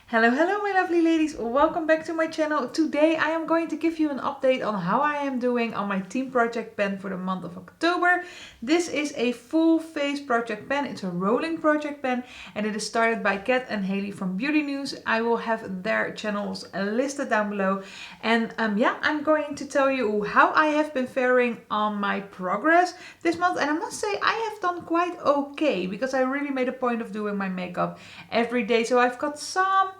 Hello, hello my lovely ladies, welcome back to my channel. Today I am going to give you an update on how I am doing on my team project pen for the month of October. This is a full face project pen, it's a rolling project pen and it is started by Kat and Hailey from Beauty News. I will have their channels listed down below and yeah, I'm going to tell you how I have been faring on my progress this month, and I must say I have done quite okay because I really made a point of doing my makeup every day, so I've got some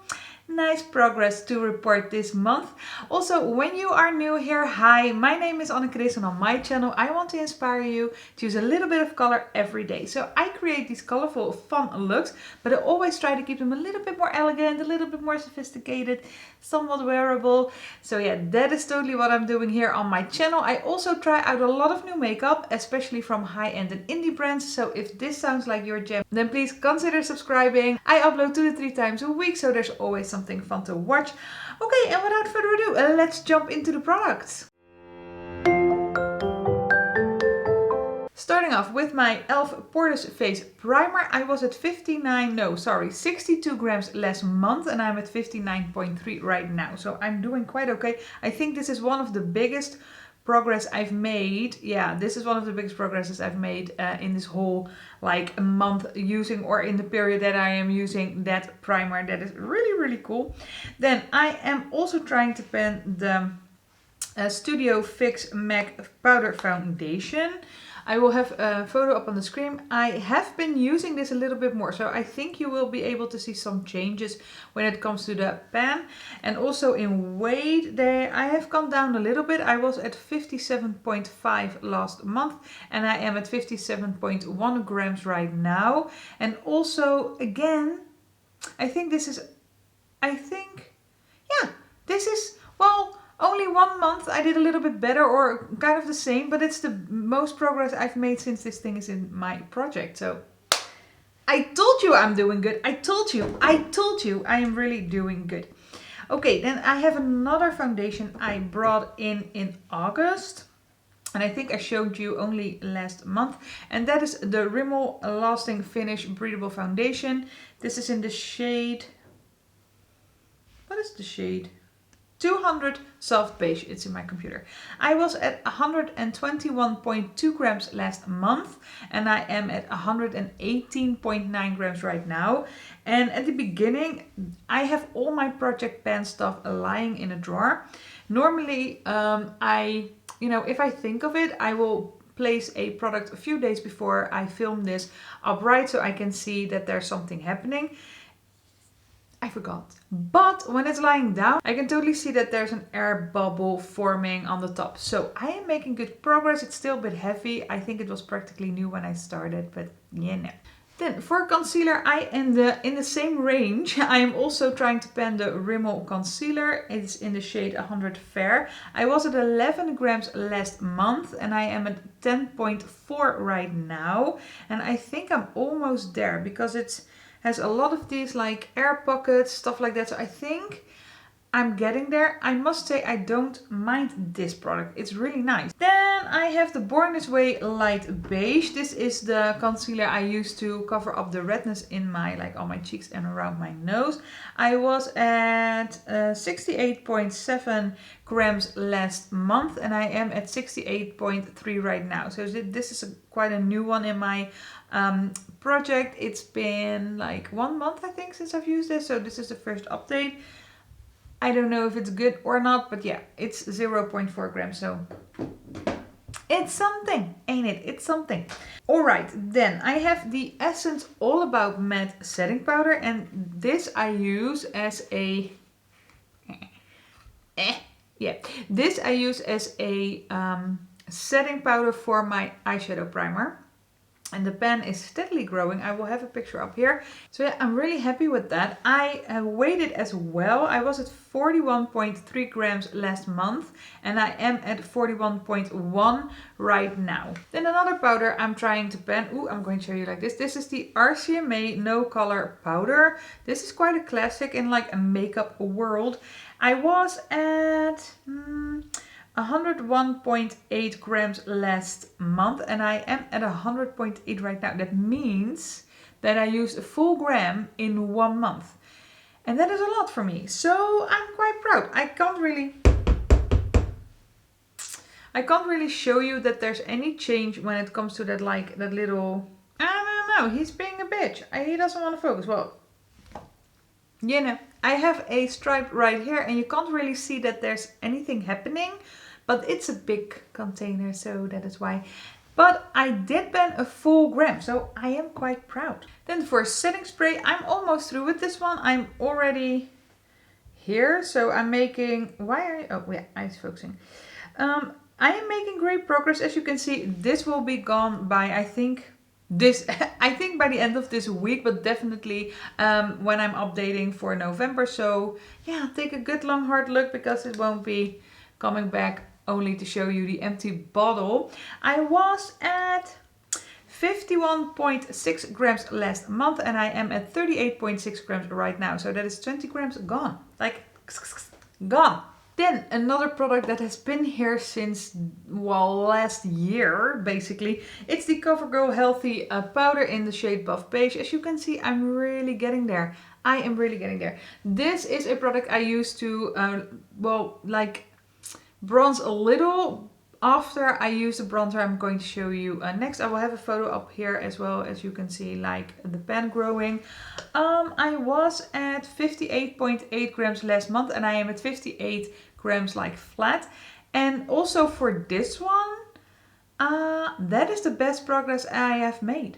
nice progress to report this month. Also, when you are new here, hi, my name is AnneChris and on my channel I want to inspire you to use a little bit of color every day. So I create these colorful, fun looks, but I always try to keep them a little bit more elegant, a little bit more sophisticated, somewhat wearable. So yeah, that is totally what I'm doing here on my channel. I also try out a lot of new makeup, especially from high-end and indie brands. So if this sounds like your jam, then please consider subscribing. I upload 2 to 3 times a week, so there's always something fun to watch. Okay, and without further ado, let's jump into the products. Starting off with my e.l.f. Poreless Face Primer, I was at 62 grams last month and I'm at 59.3 right now. So I'm doing quite okay. I think this is one of the biggest progress I've made. Yeah, this is one of the biggest progresses I've made in this whole like a month using, or in the period that I am using that primer. That is really, really cool. Then I am also trying to pen the Studio Fix MAC Powder Foundation. I will have a photo up on the screen. I have been using this a little bit more, so I think you will be able to see some changes when it comes to the pan. And also in weight, I have gone down a little bit. I was at 57.5 last month and I am at 57.1 grams right now. And also again, this is well, only 1 month I did a little bit better, or kind of the same, but it's the most progress I've made since this thing is in my project. So I told you I'm doing good. I told you I am really doing good. Okay, then I have another foundation I brought in August. And I think I showed you only last month. And that is the Rimmel Lasting Finish Breathable Foundation. This is in the shade... What is the shade? 200 Soft Beige, it's in my computer. I was at 121.2 grams last month and I am at 118.9 grams right now. And at the beginning, I have all my project pen stuff lying in a drawer. Normally, if I think of it, I will place a product a few days before I film this upright so I can see that there's something happening. I forgot. But when it's lying down, I can totally see that there's an air bubble forming on the top. So I am making good progress. It's still a bit heavy. I think it was practically new when I started, but yeah, no. Then for concealer, I am in the same range. I am also trying to pen the Rimmel Concealer. It's in the shade 100 Fair. I was at 11 grams last month and I am at 10.4 right now. And I think I'm almost there because it has a lot of these like air pockets, stuff like that. So I think I'm getting there. I must say I don't mind this product. It's really nice. Then I have the Born This Way Light Beige. This is the concealer I use to cover up the redness in my, like on my cheeks and around my nose. I was at 68.7 grams last month and I am at 68.3 right now. So this is quite a new one in my project. It's been like 1 month I think since I've used this, so this is the first update. I don't know if it's good or not, but yeah, it's 0.4 grams, so it's something, ain't it? It's something. Alright, then I have the Essence All About Matte Setting Powder, and this I use as a setting powder for my eyeshadow primer. And the pen is steadily growing. I will have a picture up here. So yeah, I'm really happy with that. I weighed it as well. I was at 41.3 grams last month and I am at 41.1 right now. Then another powder I'm trying to pen. Ooh, I'm going to show you like this. This is the RCMA No Color Powder. This is quite a classic in like a makeup world. I was at 101.8 grams last month and I am at 100.8 right now. That means that I used a full gram in 1 month. And that is a lot for me. So I'm quite proud. I can't really show you that there's any change when it comes to that, like that little, I don't know, he's being a bitch. He doesn't want to focus. Well, you know, I have a stripe right here and you can't really see that there's anything happening, but it's a big container, so that is why. But I did spend a full gram, so I am quite proud. Then for setting spray, I'm almost through with this one. I'm already here, so I'm making, oh yeah, it's focusing. I am making great progress. As you can see, this will be gone by, I think by the end of this week, but definitely when I'm updating for November. So yeah, take a good long hard look, because it won't be coming back only to show you the empty bottle. I was at 51.6 grams last month and I am at 38.6 grams right now. So that is 20 grams gone, like gone. Then another product that has been here since, well, last year, basically. It's the CoverGirl Healthy powder in the shade Buff Beige. As you can see, I'm really getting there. I am really getting there. This is a product I use to, well, like bronze a little. After I use the bronzer I'm going to show you next. I will have a photo up here as well, as you can see, like the pen growing. I was at 58.8 grams last month and I am at 58 grams like flat. And also for this one, that is the best progress I have made.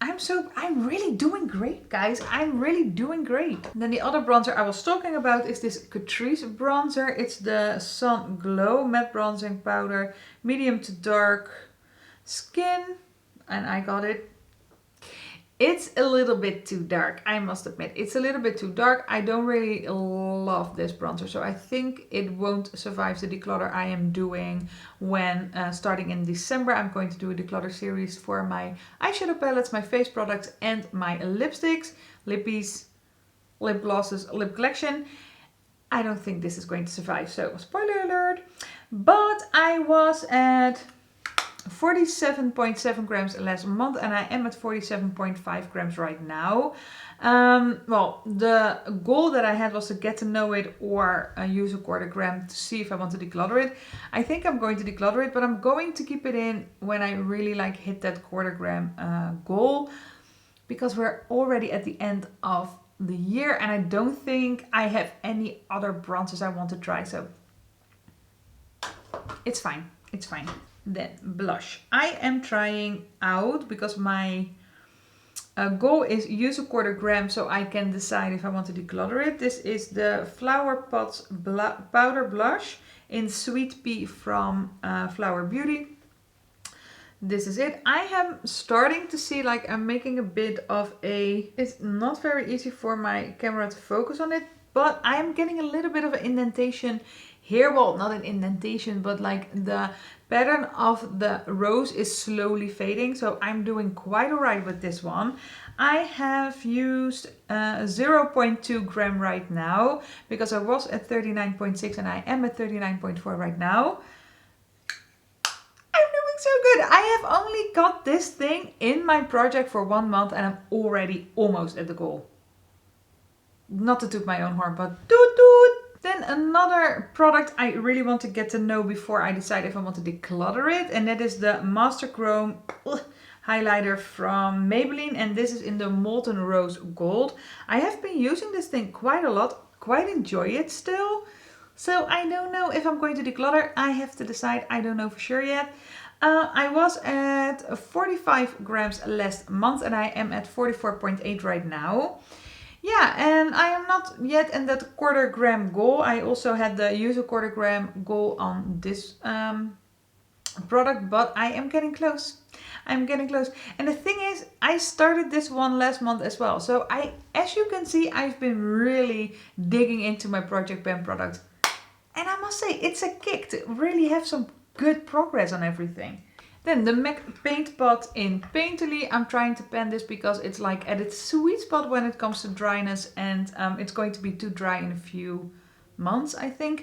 I'm really doing great, guys. I'm really doing great. And then the other bronzer I was talking about is this Catrice bronzer. It's the Sun Glow Matte Bronzing Powder, medium to dark skin. And I got it. It's a little bit too dark, I must admit. It's a little bit too dark. I don't really love this bronzer, so I think it won't survive the declutter I am doing when starting in December. I'm going to do a declutter series for my eyeshadow palettes, my face products and my lipsticks, lippies, lip glosses, lip collection. I don't think this is going to survive, so spoiler alert. But I was at 47.7 grams last month and I am at 47.5 grams right now. Well, the goal that I had was to get to know it or use a 1/4 gram to see if I want to declutter it. I think I'm going to declutter it, but I'm going to keep it in when I really like hit that 1/4 gram goal, because we're already at the end of the year and I don't think I have any other bronzers I want to try, so it's fine, it's fine. Then blush. I am trying out, because my goal is use a 1/4 gram so I can decide if I want to declutter it. This is the Flower Pots Powder Blush in Sweet Pea from Flower Beauty. This is it. I am starting to see, like, I'm making a bit of a... It's not very easy for my camera to focus on it, but I am getting a little bit of an indentation here. Well, not an indentation, but like the pattern of the rose is slowly fading. So I'm doing quite alright with this one. I have used 0.2 gram right now, because I was at 39.6 and I am at 39.4 right now. I'm doing so good. I have only got this thing in my project for 1 month and I'm already almost at the goal. Not to toot my own horn, but toot toot. Then another product I really want to get to know before I decide if I want to declutter it, and that is the Master Chrome highlighter from Maybelline, and this is in the Molten Rose Gold. I have been using this thing quite a lot, quite enjoy it still. So I don't know if I'm going to declutter. I have to decide. I don't know for sure yet. I was at 45 grams last month and I am at 44.8 right now. Yeah, and I am not yet in that 1/4 gram goal. I also had the use a 1/4 gram goal on this product, but I am getting close. I'm getting close. And the thing is, I started this one last month as well. So as you can see, I've been really digging into my Project Pan product. And I must say, it's a kick to really have some good progress on everything. Then the MAC Paint Pot in Painterly. I'm trying to pan this because it's like at its sweet spot when it comes to dryness, and it's going to be too dry in a few months, I think.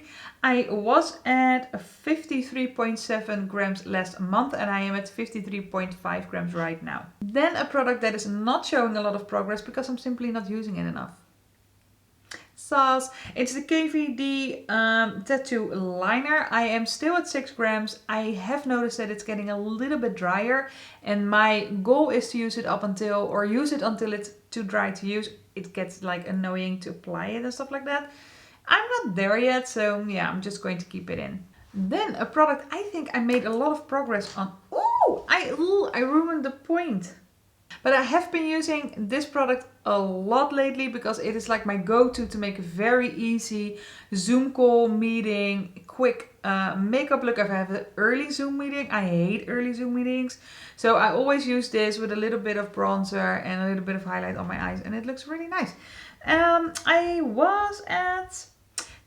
I was at 53.7 grams last month and I am at 53.5 grams right now. Then a product that is not showing a lot of progress because I'm simply not using it enough. sauce. It's the KVD tattoo liner. I am still at 6 grams. I have noticed that it's getting a little bit drier, and my goal is to use it until it's too dry to use. It gets like annoying to apply it and stuff like that. I'm not there yet, so yeah, I'm just going to keep it in. Then a product I think I made a lot of progress on. Oh, I ruined the point. But I have been using this product a lot lately because it is like my go-to to make a very easy Zoom call meeting, quick makeup look. If I have an early Zoom meeting, I hate early Zoom meetings. So I always use this with a little bit of bronzer and a little bit of highlight on my eyes, and it looks really nice. I was at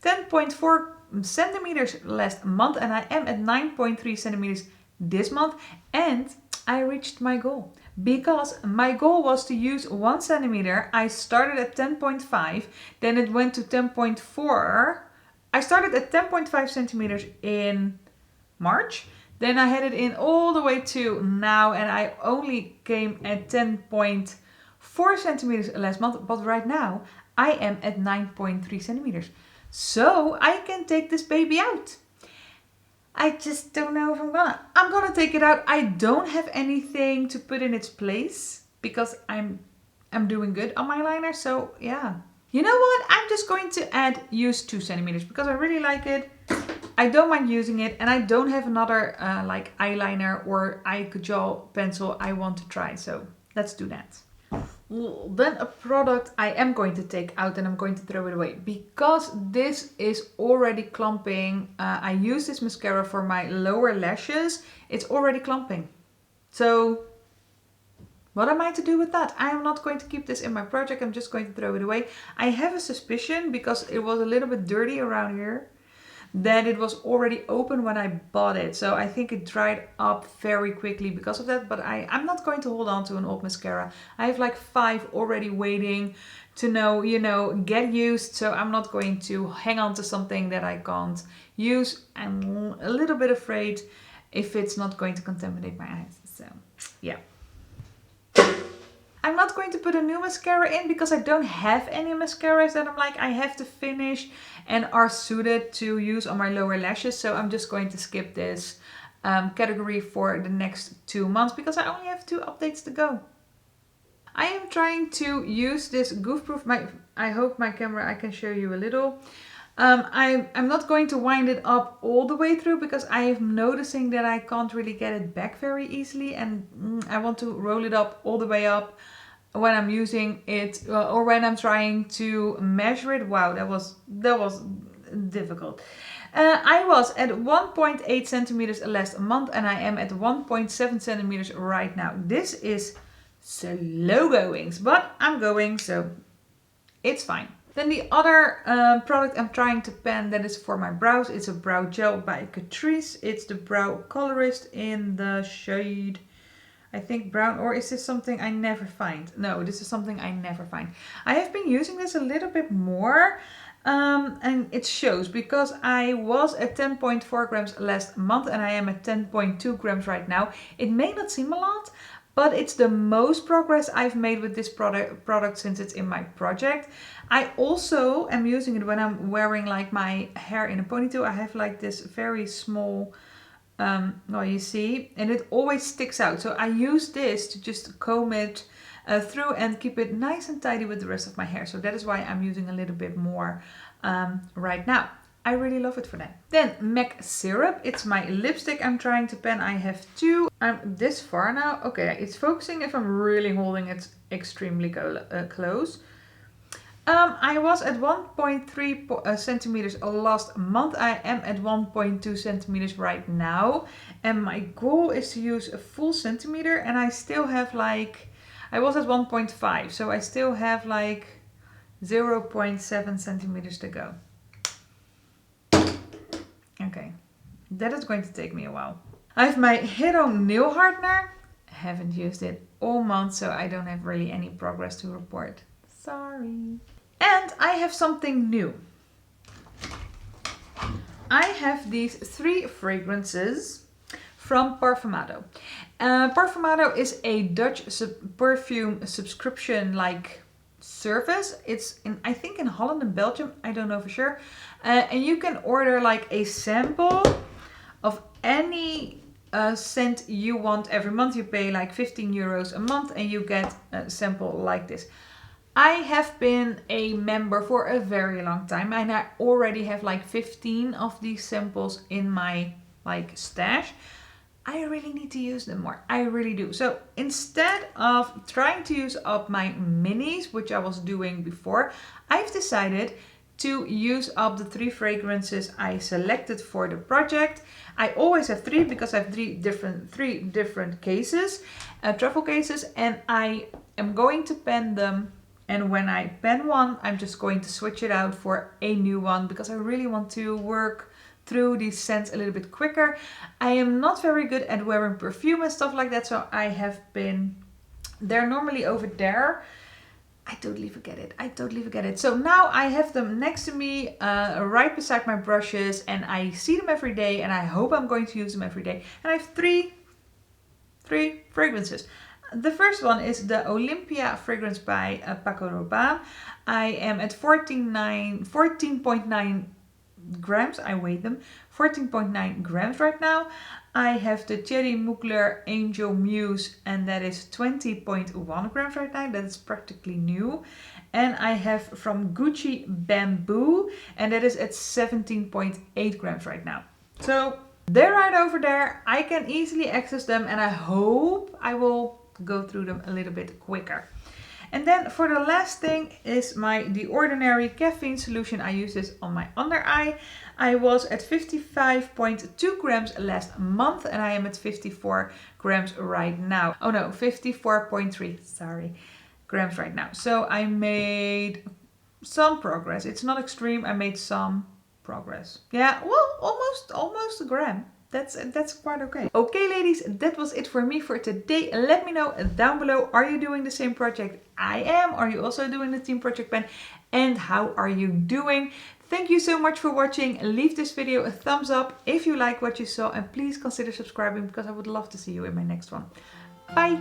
10.4 centimeters last month, and I am at 9.3 centimeters this month, and I reached my goal. Because my goal was to use 1 centimeter. I started at 10.5, then it went to 10.4. I started at 10.5 centimeters in March. Then I had it in all the way to now, and I only came at 10.4 centimeters last month. But right now, I am at 9.3 centimeters. So I can take this baby out. I just don't know if I'm gonna take it out. I don't have anything to put in its place because I'm doing good on my liner. So yeah. You know what? I'm just going to use 2 centimeters because I really like it. I don't mind using it, and I don't have another like eyeliner or eye kajal pencil I want to try. So let's do that. Then a product I am going to take out and I'm going to throw it away because this is already clumping. I use this mascara for my lower lashes. It's already clumping. So what am I to do with that? I am not going to keep this in my project. I'm just going to throw it away. I have a suspicion because it was a little bit dirty around here that it was already open when I bought it. So I think it dried up very quickly because of that. But I'm not going to hold on to an old mascara. I have like 5 already waiting to get used. So I'm not going to hang on to something that I can't use. I'm a little bit afraid if it's not going to contaminate my eyes. So yeah. I'm not going to put a new mascara in because I don't have any mascaras that I'm like I have to finish and are suited to use on my lower lashes. So I'm just going to skip this category for the next 2 months because I only have 2 updates to go. I am trying to use this goof-proof. I hope my camera, I can show you a little. I'm not going to wind it up all the way through because I am noticing that I can't really get it back very easily, and I want to roll it up all the way up when I'm using it or when I'm trying to measure it. Wow, that was difficult. I was at 1.8 centimeters last month and I am at 1.7 centimeters right now. This is slow goings, but I'm going, so it's fine. Then the other product I'm trying to pan that is for my brows, it's a brow gel by Catrice. It's the Brow Colorist in the shade, I think brown, or is this something I never find? No, this is something I never find. I have been using this a little bit more and it shows because I was at 10.4 grams last month and I am at 10.2 grams right now. It may not seem a lot, but it's the most progress I've made with this product since it's in my project. I also am using it when I'm wearing like my hair in a ponytail. I have like this very small, you see, and it always sticks out. So I use this to just comb it through and keep it nice and tidy with the rest of my hair. So that is why I'm using a little bit more right now. I really love it for that. Then MAC Syrup. It's my lipstick I'm trying to pan. I have 2. I'm this far now. Okay, it's focusing if I'm really holding it extremely close. I was at 1.3 centimeters last month. I am at 1.2 centimeters right now. And my goal is to use a full centimeter. And I still have like, I was at 1.5. So I still have like 0.7 centimeters to go. Okay, that is going to take me a while. I have my Hero nail hardener. I haven't used it all month, so I don't have really any progress to report. Sorry. And I have something new. I have these 3 fragrances from Parfumado. Parfumado is a Dutch perfume subscription like service. It's in, I think in Holland and Belgium, I don't know for sure. And you can order like a sample of any scent you want every month. You pay like 15 euros a month and you get a sample like this. I have been a member for a very long time and I already have like 15 of these samples in my like stash. I really need to use them more. I really do. So instead of trying to use up my minis, which I was doing before, I've decided to use up the 3 fragrances I selected for the project. I always have 3 because I have 3 different cases, travel cases, and I am going to pen them. And when I pen one, I'm just going to switch it out for a new one because I really want to work through these scents a little bit quicker. I am not very good at wearing perfume and stuff like that, so I have been, they're normally over there. I totally forget it. So now I have them next to me, right beside my brushes, and I see them every day, and I hope I'm going to use them every day. And I have three fragrances. The first one is the Olympia fragrance by Paco Rabanne. I am at 14.9 grams. I weighed them. 14.9 grams right now. I have the Thierry Mugler Angel Muse, and that is 20.1 grams right now. That is practically new. And I have from Gucci Bamboo, and that is at 17.8 grams right now. So they're right over there. I can easily access them, and I hope I will go through them a little bit quicker. And then for the last thing is my The Ordinary caffeine solution. I use this on my under eye. I was at 55.2 grams last month and I am at 54 grams right now. Oh no, 54.3, sorry, grams right now. So I made some progress. It's not extreme, I made some progress. Yeah, well, almost a gram. That's quite okay. Okay, ladies, that was it for me for today. Let me know down below, are you doing the same project I am? Are you also doing the team project pen? And how are you doing? Thank you so much for watching. Leave this video a thumbs up if you like what you saw, and please consider subscribing because I would love to see you in my next one. Bye!